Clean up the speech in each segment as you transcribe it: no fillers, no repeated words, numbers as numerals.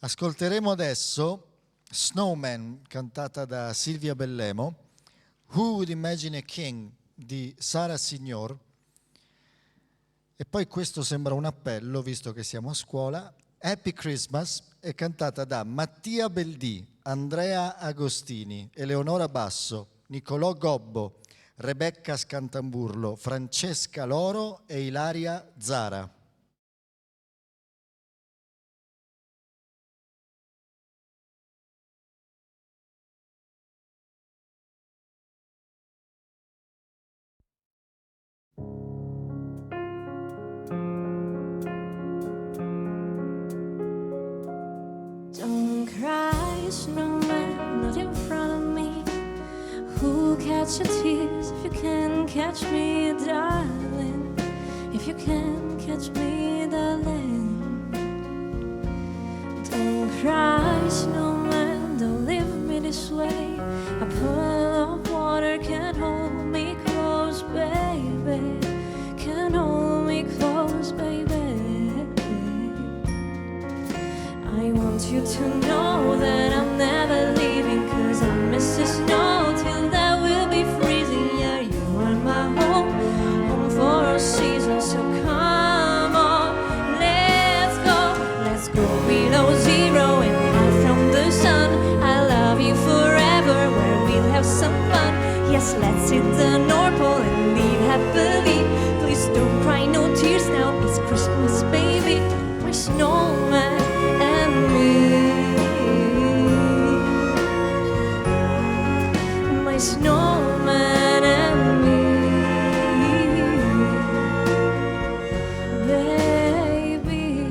Ascolteremo adesso Snowman, cantata da Silvia Bellemo, Who Would Imagine a King di Sara Signor, e poi questo sembra un appello, visto che siamo a scuola, Happy Christmas, è cantata da Mattia Beldì, Andrea Agostini, Eleonora Basso, Nicolò Gobbo, Rebecca Scantamburlo, Francesca Loro e Ilaria Zara. Don't cry, snowman, not in front of me. Who'll catch your tears if you can catch me, darling? If you can catch me, darling. Don't cry, snowman, don't leave me this way. A puddle of water can't hold me close, baby. Can't hold me close, baby. I want you to know that I'm never leaving, 'cause I miss the snow till that will be freezing. Yeah, you are my home, home for a season. So come on, let's go below zero and hide from the sun. I love you forever, where we'll have some fun. Yes, let's hit the North Pole and live happily. Please don't cry, no tears now, it's Christmas, baby. My snowman and me, my snowman and me, baby.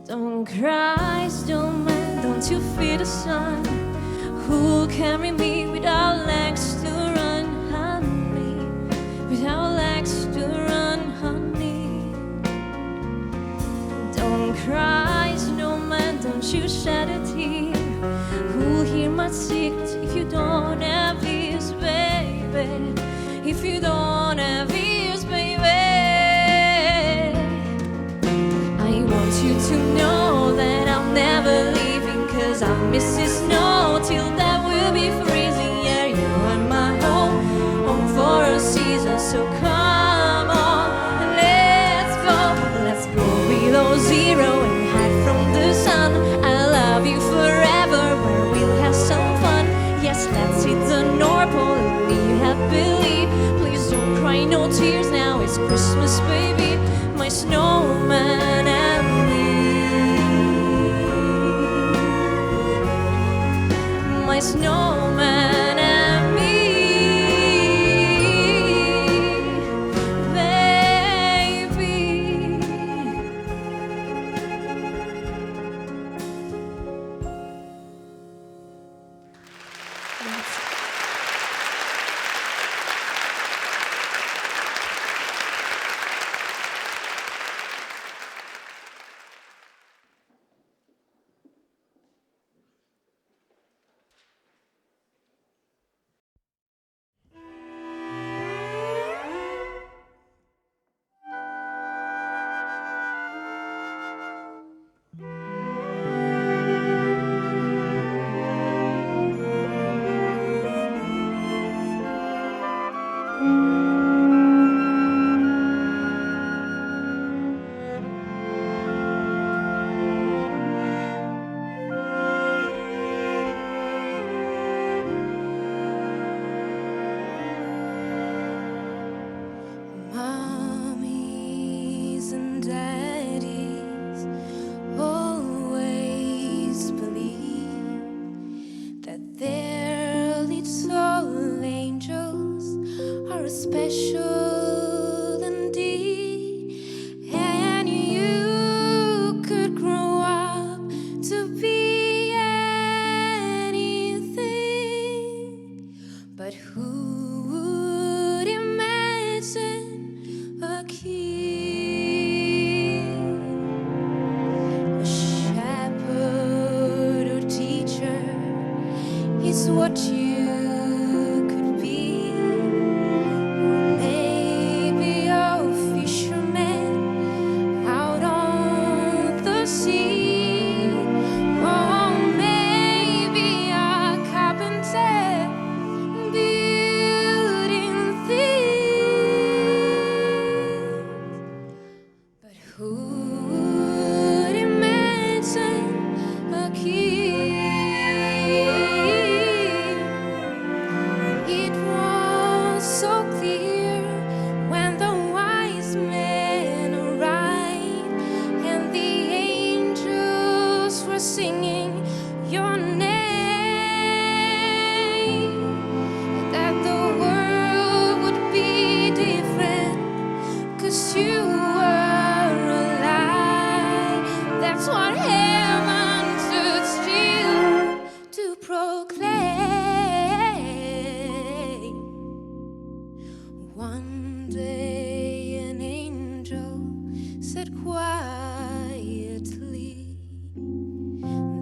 Don't cry, snowman, don't you feel the sun? Who'll carry me without legs to run, honey? Without legs to run, honey. Don't cry, snowman, don't you shed a tear. Who'll hear my secrets if you don't have ears, baby? If you don't have ears, baby. I want you to know that I'm never leaving, 'cause I miss the snow till that will be freezing. Yeah, you are my home, home for a season. So come on, let's go below zero and hide from the sun. I love you forever, where we'll have some fun. Yes, let's hit the North Pole and be happily. Please don't cry, no tears now, it's Christmas, baby. My snowman and me, my snowman and me, baby. Mommies and daddies always believe that their little angels are special indeed, and you could grow up to be anything. But who would imagine a king, a shepherd or teacher is what you could be? Or maybe a fisherman quietly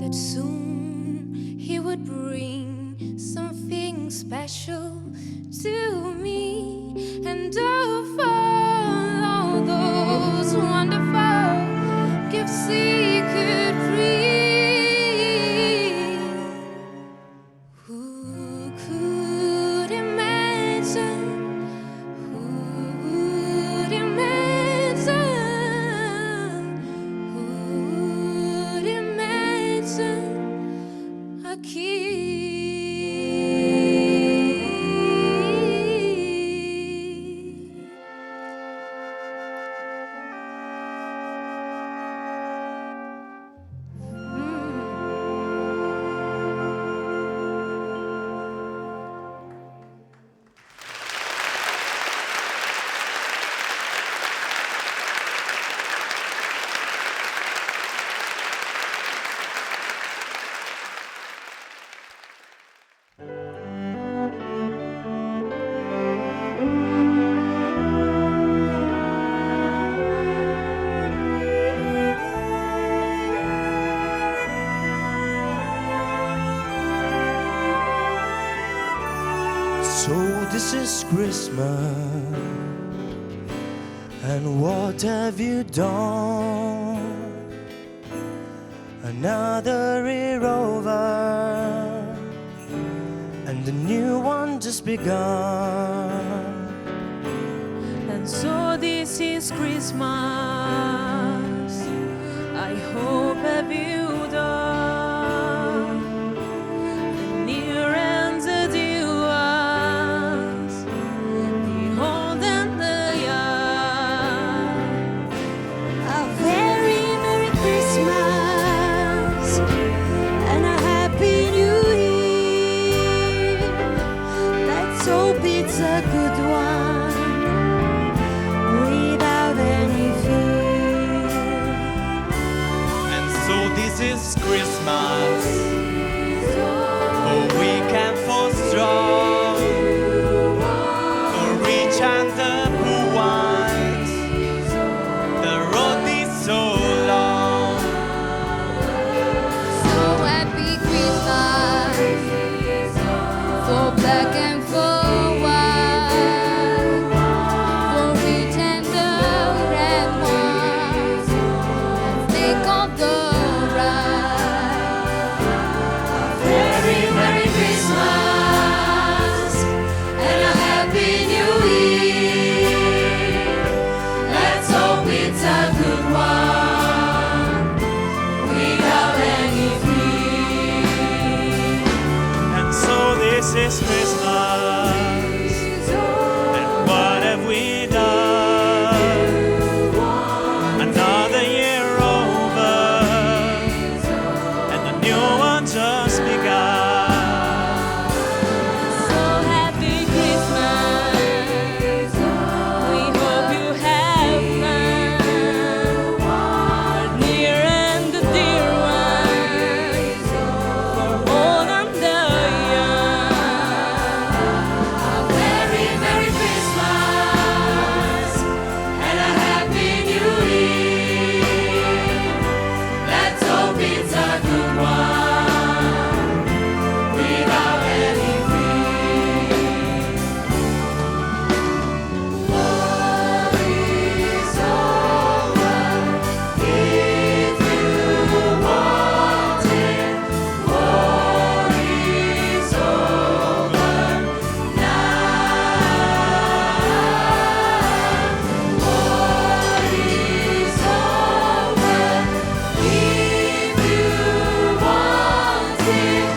that soon he would bring something special to me, and of all those wonderful gifts he could bring, who could imagine? Who would imagine? Who would imagine a king? So this is Christmas, and what have you done? Another year over, and the new one just begun. And so this is Christmas. I hope have you done the near and the dear ones, the old and the young. A very Merry Christmas and a Happy New Year. Let's hope it's a good one without any fear. And so this is Christmas, for weak and for strong, for rich and the poor ones. The road is so long. So happy Christmas for black and for white, for rich and the red ones. Let's take off the ride. Very Merry Christmas and a Happy New Year. Let's hope it's a good one without any fear. And so this is Christmas, and what have we done? Another year over, and the new one just begun. So happy Christmas. We hope you have fun. The near and the dear ones, for old and the young. A very Merry Christmas and a Happy New Year. Let's hope it's a good one without any fear. War is over if you want it. War is over now. War is over if you want it.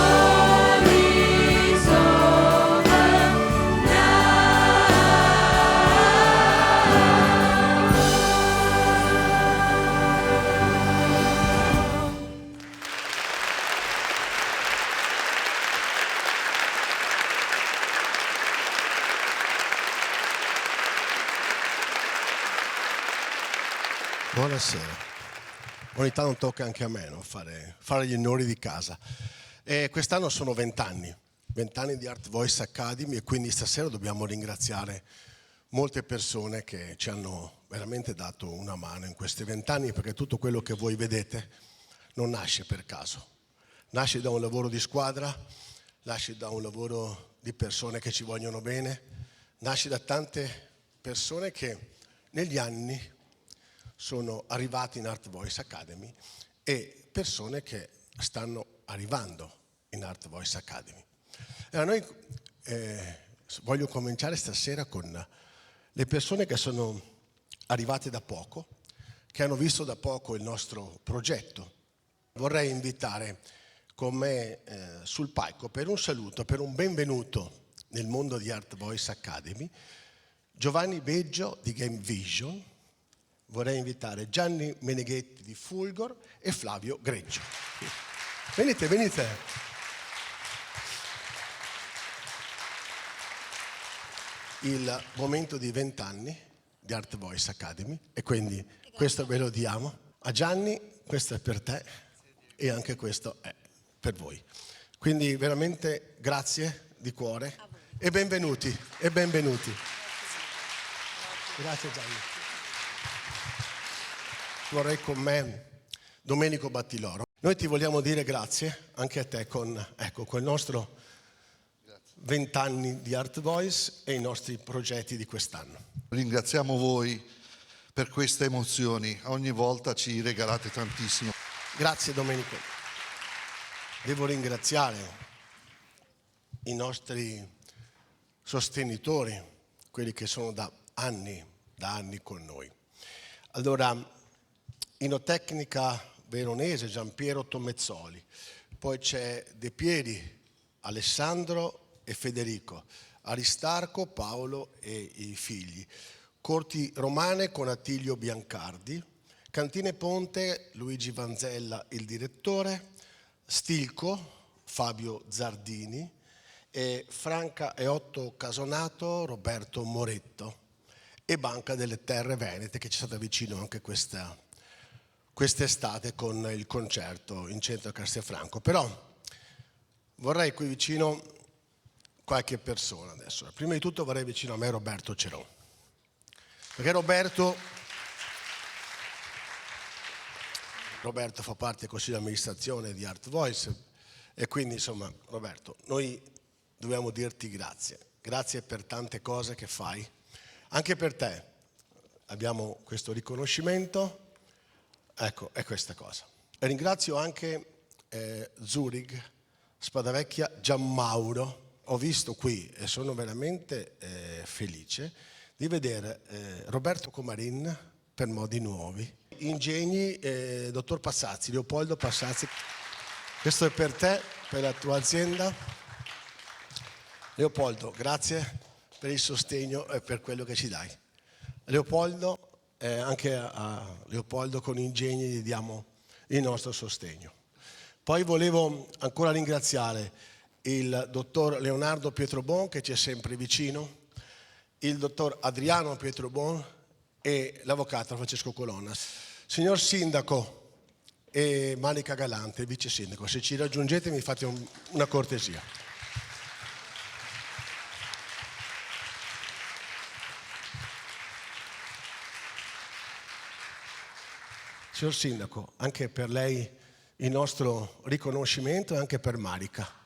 War is over now. Buonasera. Ogni tanto tocca anche a me, no? fare gli onori di casa. E quest'anno sono 20 anni di Art Voice Academy, e quindi stasera dobbiamo ringraziare molte persone che ci hanno veramente dato una mano in questi 20 anni, perché tutto quello che voi vedete non nasce per caso, nasce da un lavoro di squadra, nasce da un lavoro di persone che ci vogliono bene, nasce da tante persone che negli anni sono arrivate in Art Voice Academy e persone che stanno arrivando in Art Voice Academy. Allora noi voglio cominciare stasera con le persone che sono arrivate da poco, che hanno visto da poco il nostro progetto. Vorrei invitare con me sul palco per un saluto, per un benvenuto nel mondo di Art Voice Academy, Giovanni Beggio di Game Vision. Vorrei invitare Gianni Meneghetti di Fulgor e Flavio Greggio. Venite, venite. Il momento di 20 anni di Art Voice Academy e quindi questo ve lo diamo. A Gianni, questo è per te e anche questo è per voi. Quindi veramente grazie di cuore e benvenuti, e benvenuti. Grazie Gianni. Vorrei con me Domenico Battiloro. Noi ti vogliamo dire grazie anche a te con il nostro 20 anni di Art Voice e i nostri progetti di quest'anno. Ringraziamo voi per queste emozioni, ogni volta ci regalate tantissimo. Grazie Domenico. Devo ringraziare i nostri sostenitori, quelli che sono da anni con noi. Allora, Inotecnica Veronese, Giampiero Tomezzoli, poi c'è De Pieri, Alessandro e Federico, Aristarco, Paolo e i figli, Corti Romane con Attilio Biancardi, Cantine Ponte, Luigi Vanzella, il direttore, Stilco, Fabio Zardini, e Franca e Otto Casonato, Roberto Moretto, e Banca delle Terre Venete, che ci è stata vicino anche quest'estate con il concerto in centro a Castelfranco. Però vorrei qui vicino qualche persona adesso. Prima di tutto vorrei vicino a me Roberto Ceron, perché Roberto fa parte del consiglio di amministrazione di Art Voice e quindi insomma Roberto, noi dobbiamo dirti grazie per tante cose che fai, anche per te abbiamo questo riconoscimento, ecco, è questa cosa. E ringrazio anche Zurich, Spadavecchia, Gianmauro. Ho visto qui e sono veramente felice di vedere Roberto Comarin per Modi Nuovi, Ingegni, dottor Passazzi, Leopoldo Passazzi. Questo è per te, per la tua azienda. Leopoldo, grazie per il sostegno e per quello che ci dai. Leopoldo, anche a Leopoldo con Ingegni gli diamo il nostro sostegno. Poi volevo ancora ringraziare il dottor Leonardo Pietrobon che ci è sempre vicino, il dottor Adriano Pietrobon e l'avvocato Francesco Colonna. Signor Sindaco e Manica Galante, vice sindaco, se ci raggiungete mi fate una cortesia. Signor Sindaco, anche per lei il nostro riconoscimento e anche per Marica.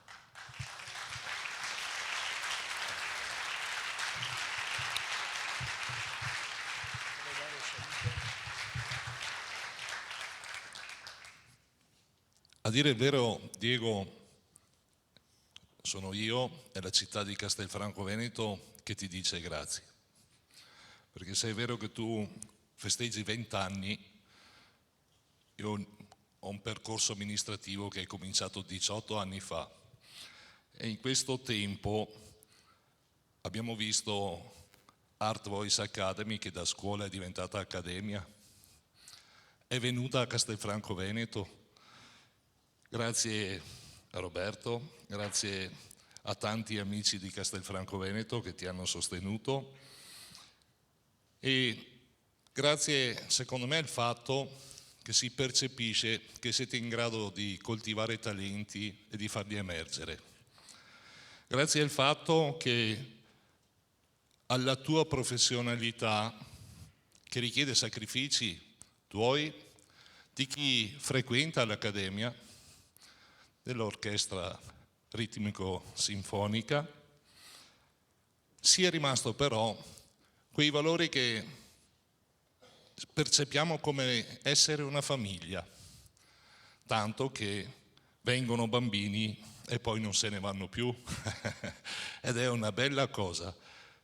A dire il vero, Diego, sono io e la città di Castelfranco Veneto che ti dice grazie. Perché se è vero che tu festeggi 20 anni, io ho un percorso amministrativo che è cominciato 18 anni fa e in questo tempo abbiamo visto Art Voice Academy, che da scuola è diventata accademia, è venuta a Castelfranco Veneto. Grazie a Roberto, grazie a tanti amici di Castelfranco Veneto che ti hanno sostenuto e grazie secondo me al fatto che si percepisce che siete in grado di coltivare talenti e di farli emergere. Grazie al fatto che alla tua professionalità che richiede sacrifici tuoi, di chi frequenta l'Accademia dell'Orchestra Ritmico-Sinfonica, sia rimasto però quei valori che percepiamo come essere una famiglia, tanto che vengono bambini e poi non se ne vanno più ed è una bella cosa,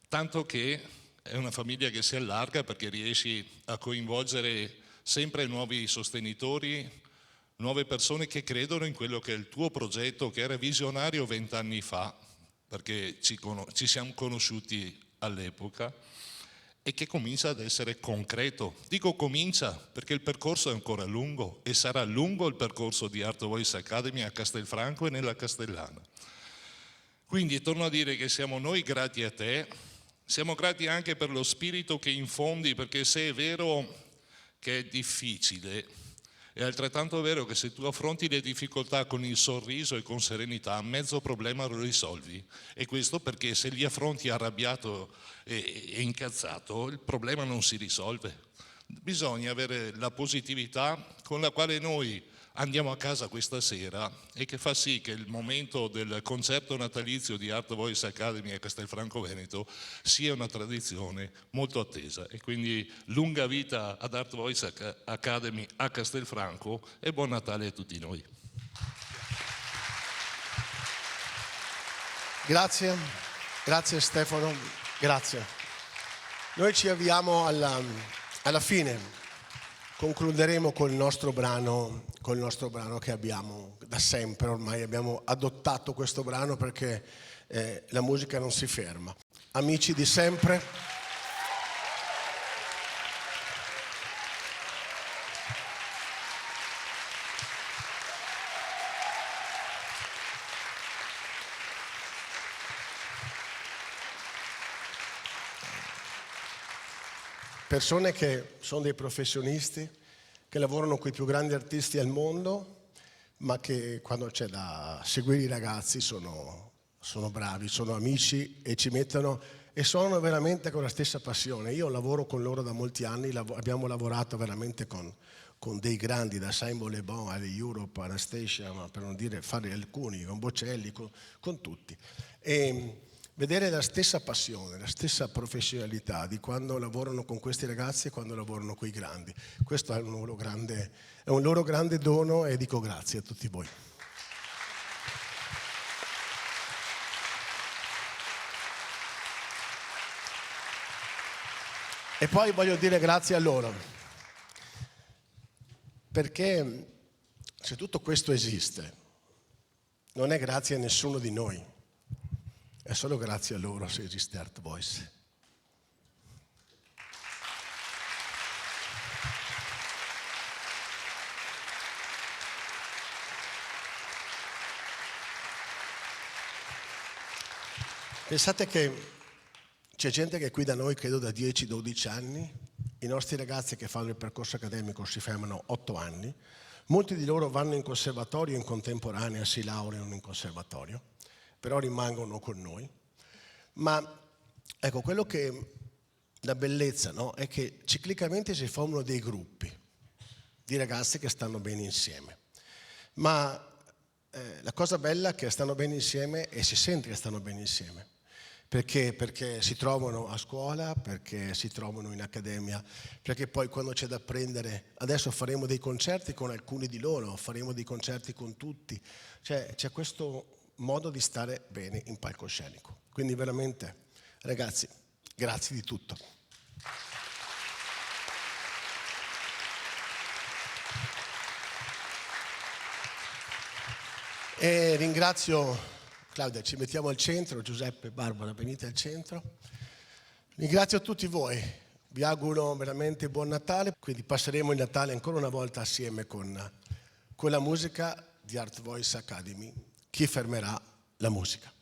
tanto che è una famiglia che si allarga perché riesci a coinvolgere sempre nuovi sostenitori, nuove persone che credono in quello che è il tuo progetto, che era visionario 20 anni fa, perché ci siamo conosciuti all'epoca, e che comincia ad essere concreto. Dico comincia perché il percorso è ancora lungo e sarà lungo il percorso di Art Voice Academy a Castelfranco e nella Castellana. Quindi torno a dire che siamo noi grati a te, siamo grati anche per lo spirito che infondi, perché se è vero che è difficile, è altrettanto vero che se tu affronti le difficoltà con il sorriso e con serenità, mezzo problema lo risolvi. E questo perché se li affronti arrabbiato e incazzato, il problema non si risolve. Bisogna avere la positività con la quale noi andiamo a casa questa sera e che fa sì che il momento del concerto natalizio di Art Voice Academy a Castelfranco Veneto sia una tradizione molto attesa. E quindi lunga vita ad Art Voice Academy a Castelfranco e buon Natale a tutti noi. Grazie Stefano, grazie. Noi ci avviamo alla fine. Concluderemo col nostro brano che abbiamo da sempre, ormai abbiamo adottato questo brano perché la musica non si ferma. Amici di sempre. Persone che sono dei professionisti, che lavorano con i più grandi artisti al mondo, ma che quando c'è da seguire i ragazzi sono bravi, sono amici e ci mettono e sono veramente con la stessa passione. Io lavoro con loro da molti anni, abbiamo lavorato veramente con dei grandi, da Simon Le Bon alle Europe, Anastasia, ma per non dire fare alcuni, con Bocelli, con tutti. E vedere la stessa passione, la stessa professionalità di quando lavorano con questi ragazzi e quando lavorano con i grandi. Questo è un loro grande dono e dico grazie a tutti voi. E poi voglio dire grazie a loro, perché se tutto questo esiste, non è grazie a nessuno di noi. È solo grazie a loro se esiste Art Voice. Pensate che c'è gente che è qui da noi, credo da 10-12 anni, i nostri ragazzi che fanno il percorso accademico si fermano 8 anni, molti di loro vanno in conservatorio in contemporanea, si laureano in conservatorio, però rimangono con noi. Ma ecco, quello che la bellezza, no, è che ciclicamente si formano dei gruppi di ragazzi che stanno bene insieme. Ma la cosa bella è che stanno bene insieme e si sente che stanno bene insieme. Perché si trovano a scuola, perché si trovano in accademia, perché poi quando c'è da prendere, adesso faremo dei concerti con alcuni di loro, faremo dei concerti con tutti, cioè c'è questo modo di stare bene in palcoscenico. Quindi veramente, ragazzi, grazie di tutto. E ringrazio Claudia, ci mettiamo al centro, Giuseppe, Barbara, venite al centro. Ringrazio tutti voi, vi auguro veramente buon Natale, quindi passeremo il Natale ancora una volta assieme con la musica di Art Voice Academy. Chi fermerà la musica?